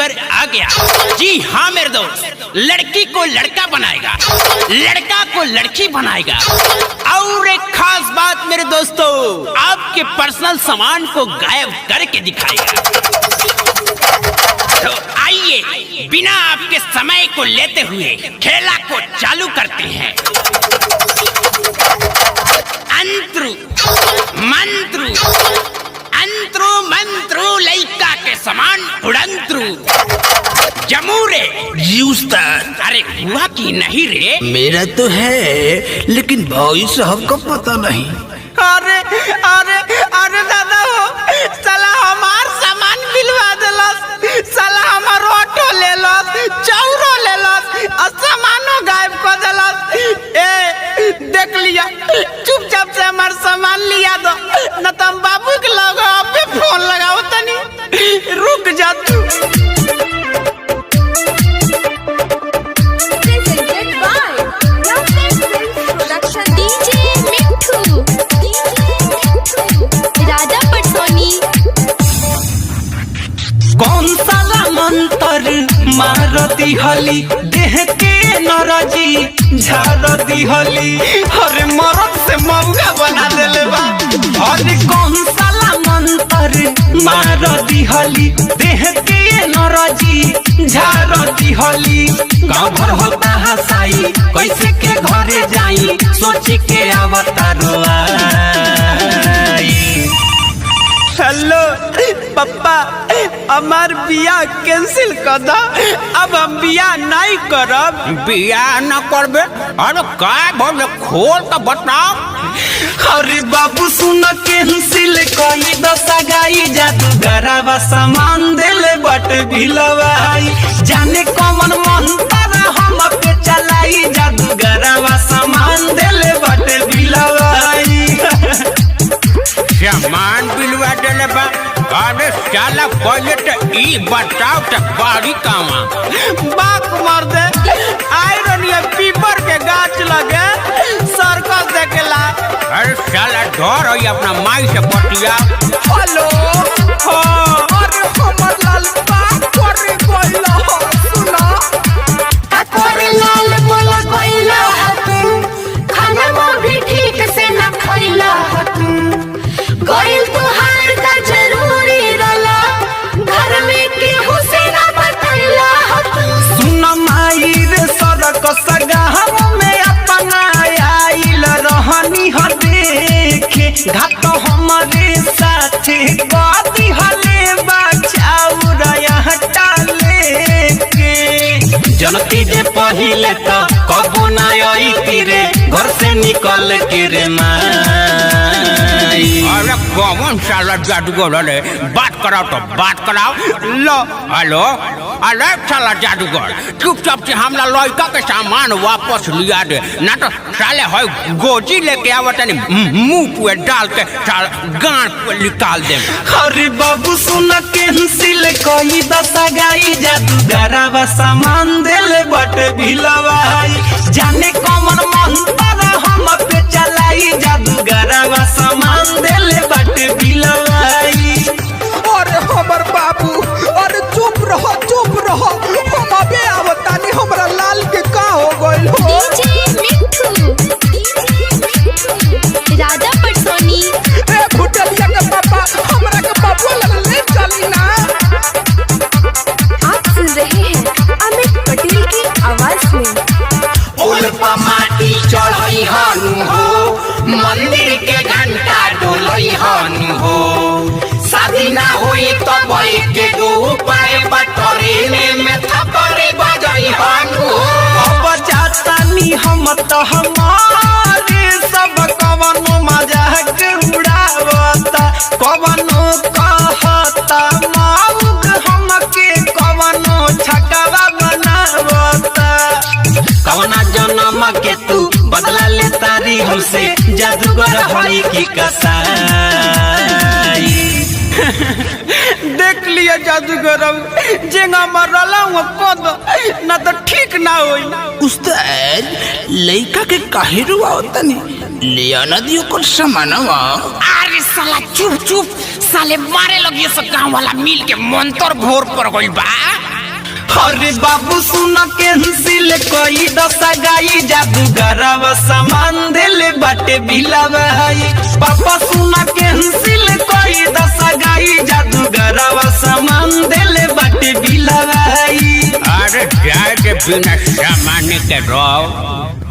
कर आ गया। जी हाँ मेरे दोस्त, लड़की को लड़का बनाएगा, लड़का को लड़की बनाएगा। और एक खास बात मेरे दोस्तों, आपके पर्सनल सामान को गायब करके दिखाएगा। तो आइए बिना आपके समय को लेते हुए खेला को चालू करते हैं। अंतरु मंत्रु, अंतरु मंत्रु, लइका के समान उड़ंतरु जमूरे जी उस्ताद। अरे हुआ कि नहीं रे? मेरा तो है, लेकिन भाई साहब का पता नहीं। अरे अरे अरे दादा हो, साला हमार सामान बिलवा देलस, साला हमार ऑटो लेलस, चौरो लेलस और सामानो गायब कर देलस। ए देख लिया, चुपचाप से हमार सामान लिया दो, न तो हम बाबू के लगे अबे फोन लगाओ तनी। रुक जा तू। कौन साला मंतर मारती हली, देह के नरजी झारती हली। अरे मरद से मौगा बना देले बा। अरे कौन साला मंतर मारती हली, देह के नरजी झारती हली। गाँव भर होता हसाई, कैसे के घरे जाई, सोच के अवतारो आई। हेलो पप्पा, हमार बियाह कैंसिल कर दो, अब हम बियाह नहीं करब। बियाह न करबे? अरे काय बोले, खोल तो बताओ। अरे बाबू सुन कैंसिल कई दशा गाई, जादूगरवा सामान देले बट भिलवाई। जाने कौन मंत्र हम पे चलाई, जादूगरवा सामान देले बट भिलवाई। सामान बिलवा देले बा? अरे साला पहले तो ई बताओ तो बाड़ी कामा। बाक मार दे, आयरन या पीपर के गाछ लगे सर्कस देखेला। अरे साला डर है अपना माई से बतिया। हेलो हाँ, अरे हमर लाल बात करे कोइला सुना। अकोरे लाल बोला कोइला हतू, खाना वो भी ठीक से न खइला हतू। गोइल तुहार का जरूरी रला, घर में केहू से न बतैला हतू। सुन माई रे सड़क सगाह में अपना आइल रहनी ह देखे, घाट हमारे साथे कदी हले बचाऊ हटा लेके। जनती जे पहिले तो कबो ना आई रे, घर से निकल के रे माई। अरे कौन साला जादूगर रे? बात कराओ तो बात कराओ। लो हेलो, अरे साला जादूगर, चुपचाप से हमला लड़का के सामान वापस लिया दे, ना तो साले है गोजी लेके आवत नहीं, मुंह पे डाल के साला गांड पे निकाल दे। अरे बाबू सुन कैंसिल कई दशा गाई, जादूगरवा सामान देले बट भिलवाई। जाने कौन मंत्र हम पे चलाई, जादूगरवा सामान देले बट भिलवाई। अरे हमर बाबू, अरे चुप रहो चुप रहो, हम अबे आवतानी। हमरा लाल के का हो गइल हो? डीजे मिठू, राजा पटसोनी। ए भुटलिया के पापा, हमरा के बाबू लग ले चली ना। आप सुन रहे हैं अमित पटेल की आवाज में। उल्पा माटी चढ़ई हनु हो, मंदिर के घंटा डोलई हनु हो। शादी ना होई तो बई के दो पाए बटोरे में थपड़ी बजई हनु हो। अब जातानी हम तो हमारे सब कवनो मजाक उड़ावता, कवनो कहता माउक हमके, कवनो छकवा बनावता। कवना जन्म के तू बदला ले तारी हमसे, जादूगर होई की कसाई। देख लिया जादूगर, जेंगा मरला हुआ कद ना तो ठीक ना होई। उस्ताद लइका के काहे रुआवतनी, लिया ना दियो कुछ सामानवा। अरे साला चुप चुप, साले मारे लगिए सब गाँव वाला मिल के मंतर घोर पर गइल बा। अरे बाबू सुन कैंसिल कोई दशा गाई जादूगरवा सामान दिले बाटे बिलावाई पापा सुन कैंसिल कोई दशा गाई जादूगरवा सामान दिले बाटे बिलावाई अरे जाए के बिना सामान के रहो